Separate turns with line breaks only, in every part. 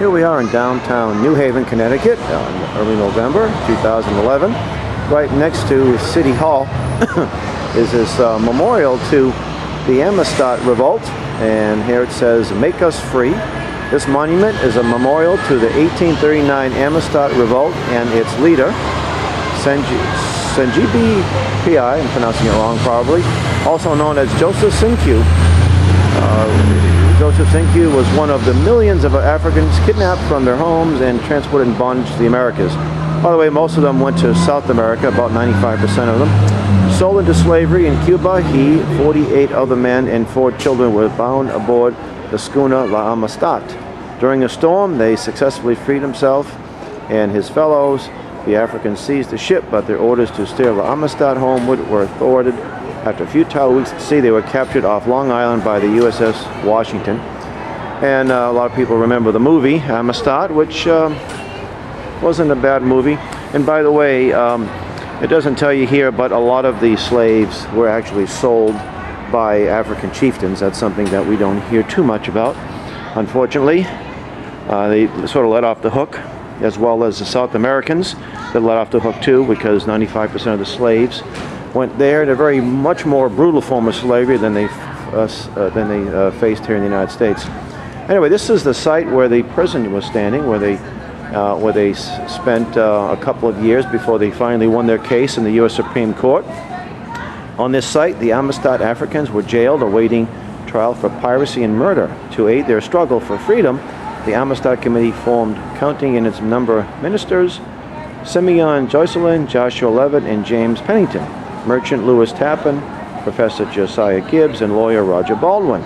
Here we are in downtown New Haven, Connecticut, early November 2011. Right next to City Hall is this memorial to the Amistad Revolt, and here it says, "Make us free." This monument is a memorial to the 1839 Amistad Revolt and its leader, Senjibi Pi, I'm pronouncing it wrong probably, also known as Joseph Sinkyu. Joseph Sinkyu was one of the millions of Africans kidnapped from their homes and transported in bondage to the Americas. By the way, most of them went to South America, about 95% of them. Sold into slavery in Cuba, he, 48 other men, and 4 children were bound aboard the schooner La Amistad. During a storm, they successfully freed himself and his fellows. The Africans seized the ship, but their orders to steer La Amistad homeward were thwarted. After a futile weeks at sea, they were captured off Long Island by the USS Washington. And a lot of people remember the movie Amistad, which wasn't a bad movie. And by the way, it doesn't tell you here, but a lot of the slaves were actually sold by African chieftains. That's something that we don't hear too much about, unfortunately. They sort of let off the hook, as well as the South Americans that let off the hook too, because 95% of the slaves went there in a very much more brutal form of slavery than they faced here in the United States. Anyway, this is the site where the prison was standing, where they spent a couple of years before they finally won their case in the U.S. Supreme Court. On this site, the Amistad Africans were jailed awaiting trial for piracy and murder. To aid their struggle for freedom, the Amistad Committee formed, counting in its number ministers, Simeon Jocelyn, Joshua Levitt, and James Pennington, merchant Louis Tappan, Professor Josiah Gibbs, and lawyer Roger Baldwin.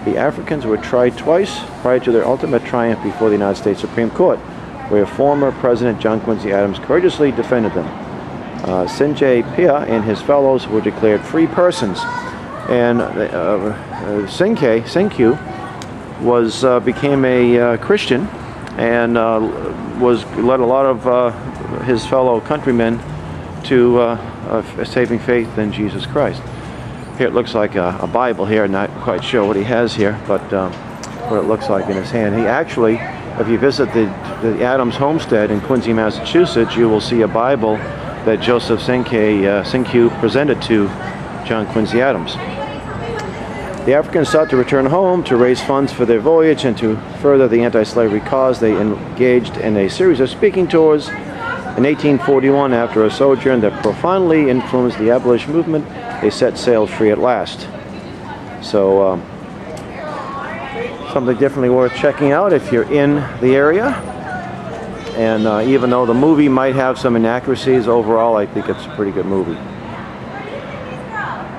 The Africans were tried twice prior to their ultimate triumph before the United States Supreme Court, where former President John Quincy Adams courageously defended them. Sinjay Pia and his fellows were declared free persons, and Sinkyu became a Christian and led a lot of his fellow countrymen to saving faith in Jesus Christ. Here it looks like a Bible here. Not quite sure what he has here, but what it looks like in his hand. He actually, if you visit the Adams homestead in Quincy, Massachusetts, you will see a Bible that Joseph Sinkyu presented to John Quincy Adams. The Africans sought to return home to raise funds for their voyage and to further the anti-slavery cause. They engaged in a series of speaking tours. In 1841, after a sojourn that profoundly influenced the abolition movement, they set sail free at last. So, something definitely worth checking out if you're in the area. And even though the movie might have some inaccuracies, overall I think it's a pretty good movie.